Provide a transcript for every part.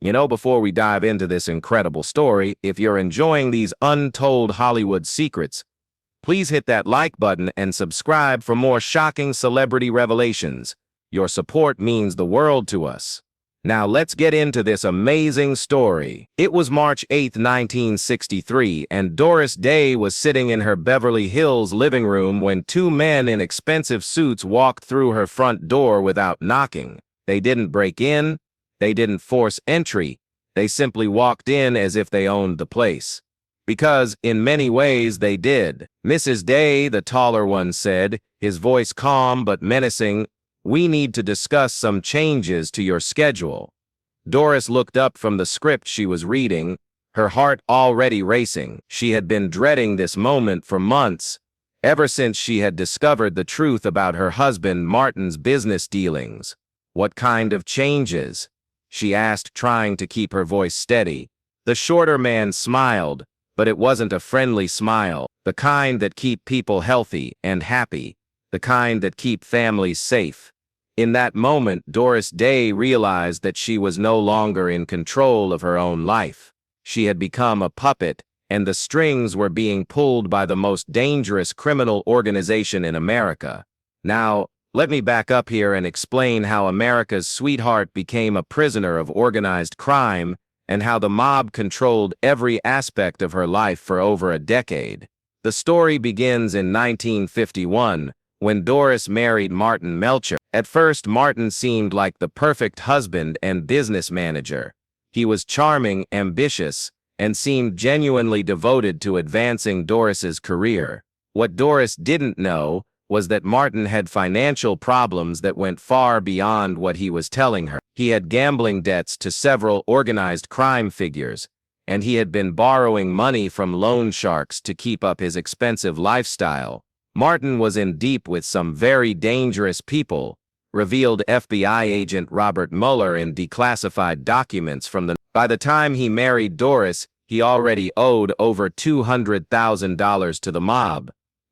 Before we dive into this incredible story, if you're enjoying these untold Hollywood secrets, please hit that like button and subscribe for more shocking celebrity revelations. Your support means the world to us. Now let's get into this amazing story. It was March 8, 1963, and Doris Day was sitting in her Beverly Hills living room when two men in expensive suits walked through her front door without knocking. They didn't break in. They didn't force entry. They simply walked in as if they owned the place. Because, in many ways, they did. Mrs. Day, the taller one, said, his voice calm but menacing, "We need to discuss some changes to your schedule." Doris looked up from the script she was reading, her heart already racing. She had been dreading this moment for months, ever since she had discovered the truth about her husband Martin's business dealings. "What kind of changes?" she asked, trying to keep her voice steady. The shorter man smiled, but it wasn't a friendly smile, the kind that keep people healthy and happy, the kind that keep families safe. In that moment, Doris Day realized that she was no longer in control of her own life. She had become a puppet, and the strings were being pulled by the most dangerous criminal organization in America. Now, let me back up here and explain how America's sweetheart became a prisoner of organized crime and how the mob controlled every aspect of her life for over a decade. The story begins in 1951, when Doris married Martin Melcher. At first, Martin seemed like the perfect husband and business manager. He was charming, ambitious, and seemed genuinely devoted to advancing Doris's career. What Doris didn't know was that Martin had financial problems that went far beyond what he was telling her. He had gambling debts to several organized crime figures, and he had been borrowing money from loan sharks to keep up his expensive lifestyle. Martin was in deep with some very dangerous people, revealed FBI agent Robert Mueller in declassified documents from the... By the time he married Doris, he already owed over $200,000 to the mob.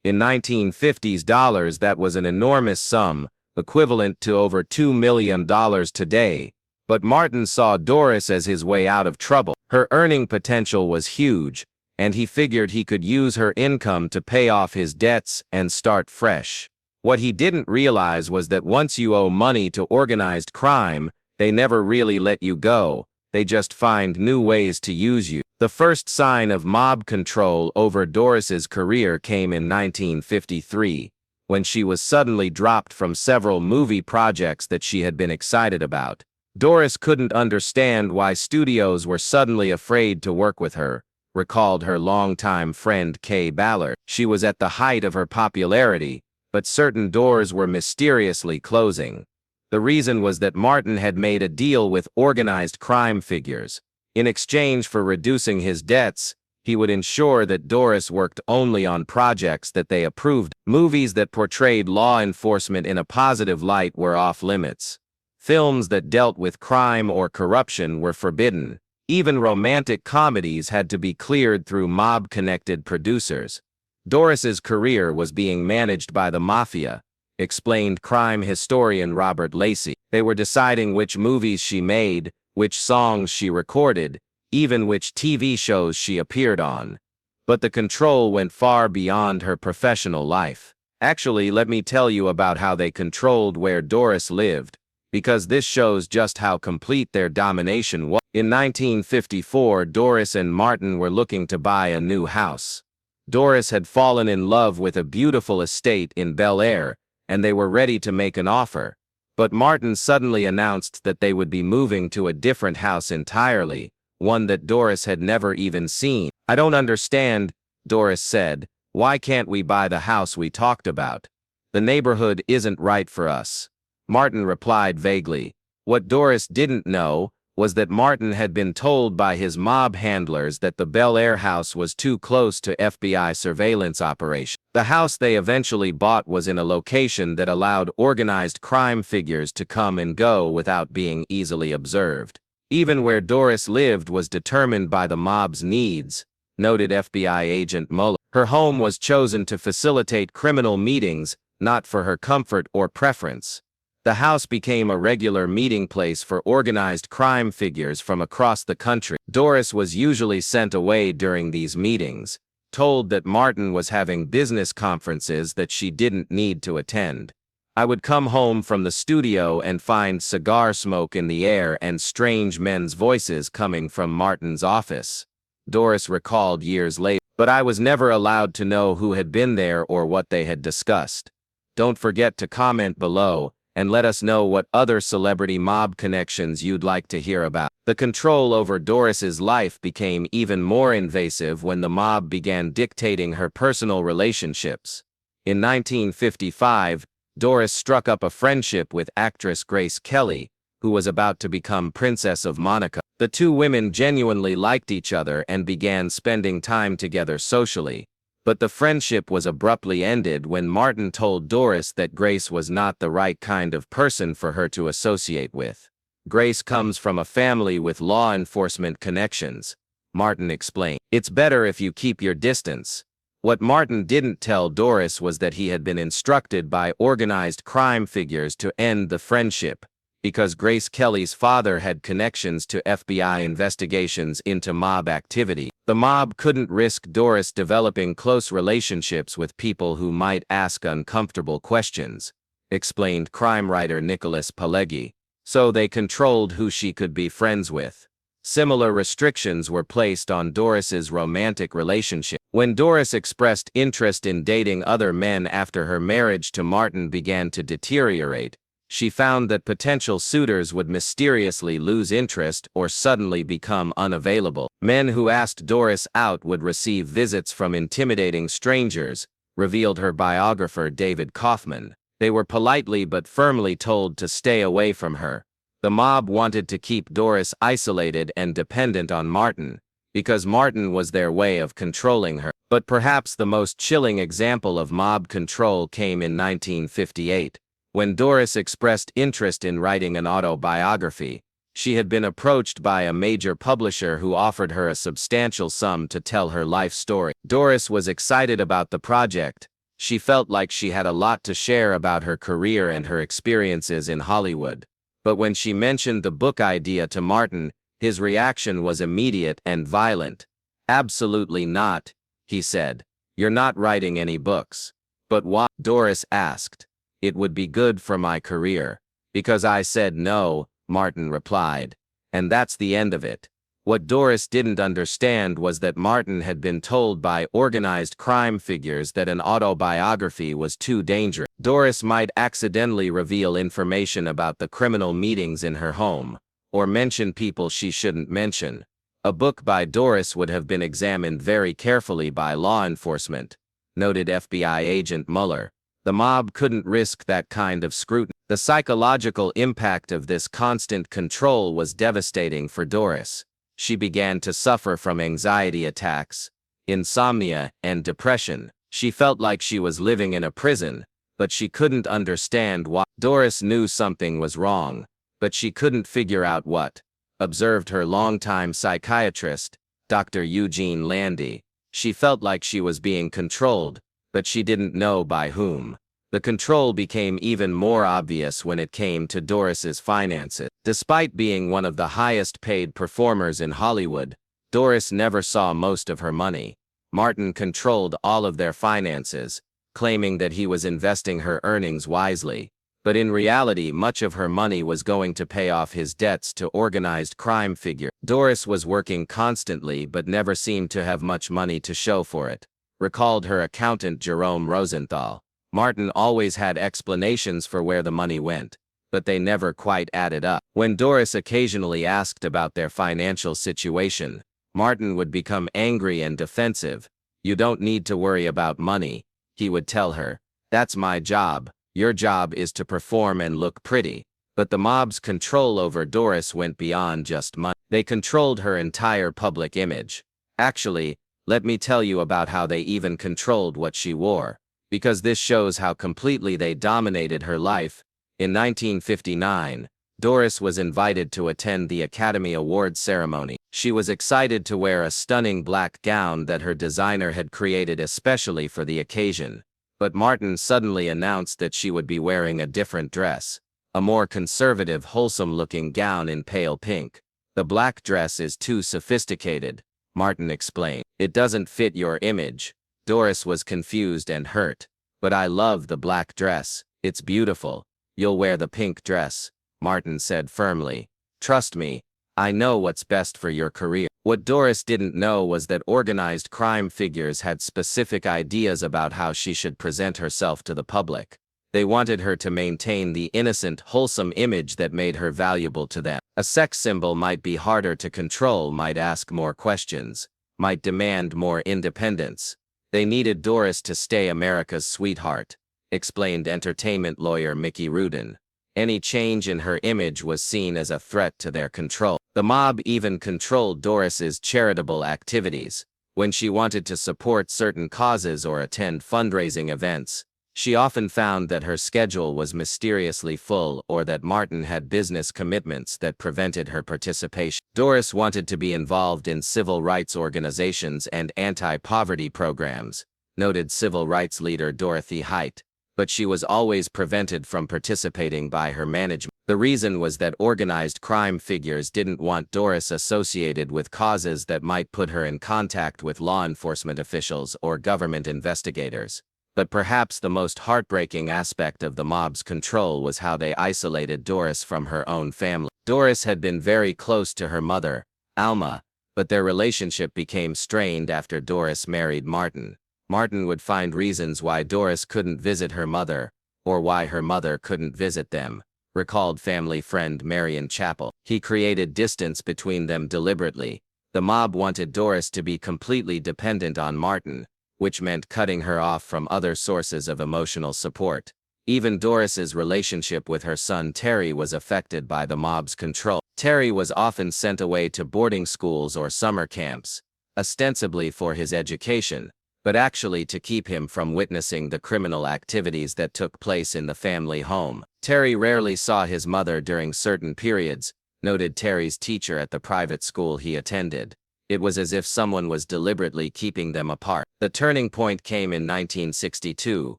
In 1950s dollars, that was an enormous sum, equivalent to over $2 million today. But Martin saw Doris as his way out of trouble. Her earning potential was huge, and he figured he could use her income to pay off his debts and start fresh. What he didn't realize was that once you owe money to organized crime, they never really let you go. They just find new ways to use you. The first sign of mob control over Doris's career came in 1953, when she was suddenly dropped from several movie projects that she had been excited about. Doris couldn't understand why studios were suddenly afraid to work with her, recalled her longtime friend Kay Ballard. She was at the height of her popularity, but certain doors were mysteriously closing. The reason was that Martin had made a deal with organized crime figures. In exchange for reducing his debts, he would ensure that Doris worked only on projects that they approved. Movies that portrayed law enforcement in a positive light were off limits. Films that dealt with crime or corruption were forbidden. Even romantic comedies had to be cleared through mob-connected producers. Doris's career was being managed by the Mafia, explained crime historian Robert Lacey. They were deciding which movies she made, which songs she recorded, even which TV shows she appeared on. But the control went far beyond her professional life. Actually, let me tell you about how they controlled where Doris lived, because this shows just how complete their domination was. In 1954, Doris and Martin were looking to buy a new house. Doris had fallen in love with a beautiful estate in Bel Air, and they were ready to make an offer. But Martin suddenly announced that they would be moving to a different house entirely, one that Doris had never even seen. "I don't understand," Doris said. "Why can't we buy the house we talked about? The neighborhood isn't right for us." Martin replied vaguely. What Doris didn't know was that Martin had been told by his mob handlers that the Bel Air house was too close to FBI surveillance operations. The house they eventually bought was in a location that allowed organized crime figures to come and go without being easily observed. Even where Doris lived was determined by the mob's needs, noted FBI agent Mueller. Her home was chosen to facilitate criminal meetings, not for her comfort or preference. The house became a regular meeting place for organized crime figures from across the country. Doris was usually sent away during these meetings, told that Martin was having business conferences that she didn't need to attend. I would come home from the studio and find cigar smoke in the air and strange men's voices coming from Martin's office, Doris recalled years later. But I was never allowed to know who had been there or what they had discussed. Don't forget to comment below and let us know what other celebrity mob connections you'd like to hear about. The control over Doris's life became even more invasive when the mob began dictating her personal relationships. In 1955, Doris struck up a friendship with actress Grace Kelly, who was about to become Princess of Monaco. The two women genuinely liked each other and began spending time together socially. But the friendship was abruptly ended when Martin told Doris that Grace was not the right kind of person for her to associate with. Grace comes from a family with law enforcement connections, Martin explained. It's better if you keep your distance. What Martin didn't tell Doris was that he had been instructed by organized crime figures to end the friendship, because Grace Kelly's father had connections to FBI investigations into mob activity. The mob couldn't risk Doris developing close relationships with people who might ask uncomfortable questions, explained crime writer Nicholas Pileggi, so they controlled who she could be friends with. Similar restrictions were placed on Doris's romantic relationship. When Doris expressed interest in dating other men after her marriage to Martin began to deteriorate, she found that potential suitors would mysteriously lose interest or suddenly become unavailable. Men who asked Doris out would receive visits from intimidating strangers, revealed her biographer David Kaufman. They were politely but firmly told to stay away from her. The mob wanted to keep Doris isolated and dependent on Martin, because Martin was their way of controlling her. But perhaps the most chilling example of mob control came in 1958. When Doris expressed interest in writing an autobiography, she had been approached by a major publisher who offered her a substantial sum to tell her life story. Doris was excited about the project. She felt like she had a lot to share about her career and her experiences in Hollywood. But when she mentioned the book idea to Martin, his reaction was immediate and violent. "Absolutely not," he said. "You're not writing any books." "But why?" Doris asked. "It would be good for my career." "Because I said no," Martin replied. And that's the end of it. What Doris didn't understand was that Martin had been told by organized crime figures that an autobiography was too dangerous. Doris might accidentally reveal information about the criminal meetings in her home, or mention people she shouldn't mention. A book by Doris would have been examined very carefully by law enforcement, noted FBI agent Mueller. The mob couldn't risk that kind of scrutiny. The psychological impact of this constant control was devastating for Doris. She began to suffer from anxiety attacks, insomnia, and depression. She felt like she was living in a prison, but she couldn't understand why. Doris knew something was wrong, but she couldn't figure out what, observed her longtime psychiatrist, Dr. Eugene Landy. She felt like she was being controlled, but she didn't know by whom. The control became even more obvious when it came to Doris's finances. Despite being one of the highest-paid performers in Hollywood, Doris never saw most of her money. Martin controlled all of their finances, claiming that he was investing her earnings wisely. But in reality, much of her money was going to pay off his debts to organized crime figures. Doris was working constantly but never seemed to have much money to show for it, recalled her accountant Jerome Rosenthal. Martin always had explanations for where the money went, but they never quite added up. When Doris occasionally asked about their financial situation, Martin would become angry and defensive. "You don't need to worry about money," he would tell her. "That's my job. Your job is to perform and look pretty." But the mob's control over Doris went beyond just money. They controlled her entire public image. Actually, let me tell you about how they even controlled what she wore, because this shows how completely they dominated her life. In 1959, Doris was invited to attend the Academy Awards ceremony. She was excited to wear a stunning black gown that her designer had created especially for the occasion. But Martin suddenly announced that she would be wearing a different dress. A more conservative, wholesome-looking gown in pale pink. The black dress is too sophisticated, Martin explained. It doesn't fit your image. Doris was confused and hurt. But I love the black dress. It's beautiful. You'll wear the pink dress, Martin said firmly. Trust me, I know what's best for your career. What Doris didn't know was that organized crime figures had specific ideas about how she should present herself to the public. They wanted her to maintain the innocent, wholesome image that made her valuable to them. A sex symbol might be harder to control, might ask more questions, might demand more independence. They needed Doris to stay America's sweetheart, explained entertainment lawyer Mickey Rudin. Any change in her image was seen as a threat to their control. The mob even controlled Doris's charitable activities. When she wanted to support certain causes or attend fundraising events, she often found that her schedule was mysteriously full or that Martin had business commitments that prevented her participation. Doris wanted to be involved in civil rights organizations and anti-poverty programs, noted civil rights leader Dorothy Height, but she was always prevented from participating by her management. The reason was that organized crime figures didn't want Doris associated with causes that might put her in contact with law enforcement officials or government investigators. But perhaps the most heartbreaking aspect of the mob's control was how they isolated Doris from her own family. Doris had been very close to her mother, Alma, but their relationship became strained after Doris married Martin. Martin would find reasons why Doris couldn't visit her mother, or why her mother couldn't visit them, recalled family friend Marion Chappell. He created distance between them deliberately. The mob wanted Doris to be completely dependent on Martin, which meant cutting her off from other sources of emotional support. Even Doris's relationship with her son Terry was affected by the mob's control. Terry was often sent away to boarding schools or summer camps, ostensibly for his education, but actually to keep him from witnessing the criminal activities that took place in the family home. Terry rarely saw his mother during certain periods, noted Terry's teacher at the private school he attended. It was as if someone was deliberately keeping them apart. The turning point came in 1962,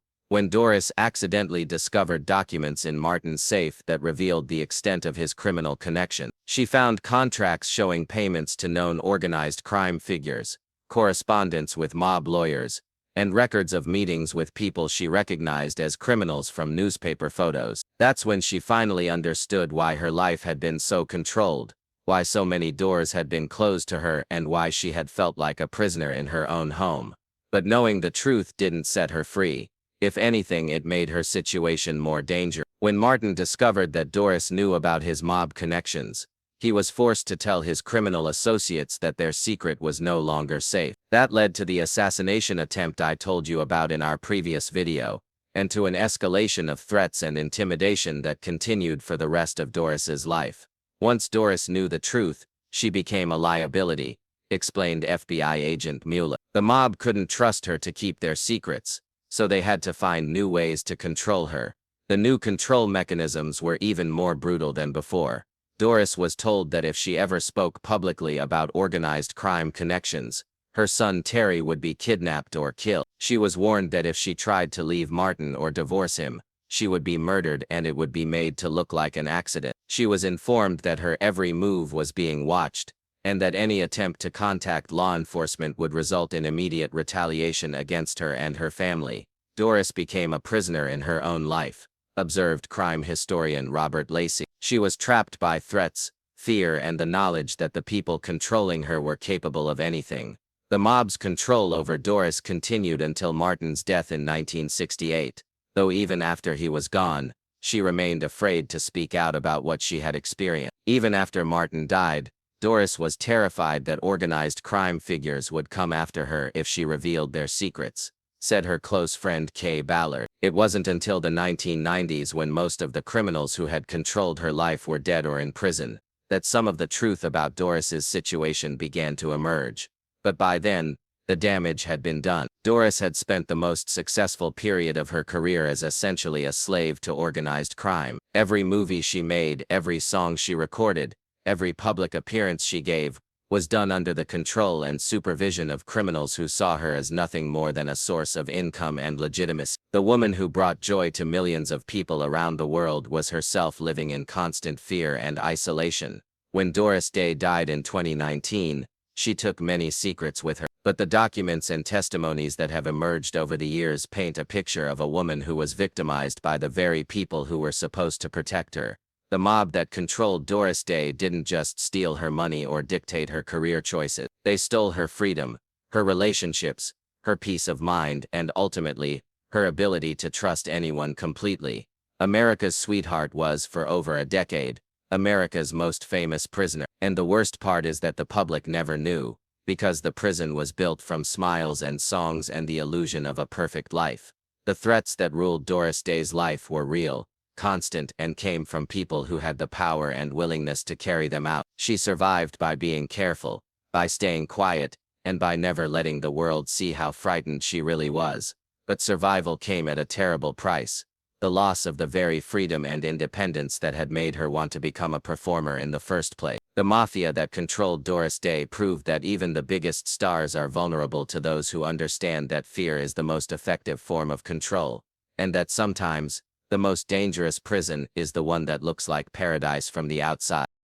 when Doris accidentally discovered documents in Martin's safe that revealed the extent of his criminal connection. She found contracts showing payments to known organized crime figures, correspondence with mob lawyers, and records of meetings with people she recognized as criminals from newspaper photos. That's when she finally understood why her life had been so controlled, why so many doors had been closed to her, and why she had felt like a prisoner in her own home. But knowing the truth didn't set her free. If anything, it made her situation more dangerous. When Martin discovered that Doris knew about his mob connections, he was forced to tell his criminal associates that their secret was no longer safe. That led to the assassination attempt I told you about in our previous video, and to an escalation of threats and intimidation that continued for the rest of Doris's life. Once Doris knew the truth, she became a liability, explained FBI agent Mueller. The mob couldn't trust her to keep their secrets, so they had to find new ways to control her. The new control mechanisms were even more brutal than before. Doris was told that if she ever spoke publicly about organized crime connections, her son Terry would be kidnapped or killed. She was warned that if she tried to leave Martin or divorce him, she would be murdered and it would be made to look like an accident. She was informed that her every move was being watched, and that any attempt to contact law enforcement would result in immediate retaliation against her and her family. Doris became a prisoner in her own life, observed crime historian Robert Lacey. She was trapped by threats, fear, and the knowledge that the people controlling her were capable of anything. The mob's control over Doris continued until Martin's death in 1968, though even after he was gone, she remained afraid to speak out about what she had experienced. Even after Martin died, Doris was terrified that organized crime figures would come after her if she revealed their secrets, said her close friend Kay Ballard. It wasn't until the 1990s, when most of the criminals who had controlled her life were dead or in prison, that some of the truth about Doris's situation began to emerge. But by then, the damage had been done. Doris had spent the most successful period of her career as essentially a slave to organized crime. Every movie she made, every song she recorded, every public appearance she gave, was done under the control and supervision of criminals who saw her as nothing more than a source of income and legitimacy. The woman who brought joy to millions of people around the world was herself living in constant fear and isolation. When Doris Day died in 2019, she took many secrets with her. But the documents and testimonies that have emerged over the years paint a picture of a woman who was victimized by the very people who were supposed to protect her. The mob that controlled Doris Day didn't just steal her money or dictate her career choices. They stole her freedom, her relationships, her peace of mind, and ultimately, her ability to trust anyone completely. America's sweetheart was, for over a decade, America's most famous prisoner. And the worst part is that the public never knew, because the prison was built from smiles and songs and the illusion of a perfect life. The threats that ruled Doris Day's life were real, constant, and came from people who had the power and willingness to carry them out. She survived by being careful, by staying quiet, and by never letting the world see how frightened she really was. But survival came at a terrible price: the loss of the very freedom and independence that had made her want to become a performer in the first place. The mafia that controlled Doris Day proved that even the biggest stars are vulnerable to those who understand that fear is the most effective form of control, and that sometimes, the most dangerous prison is the one that looks like paradise from the outside.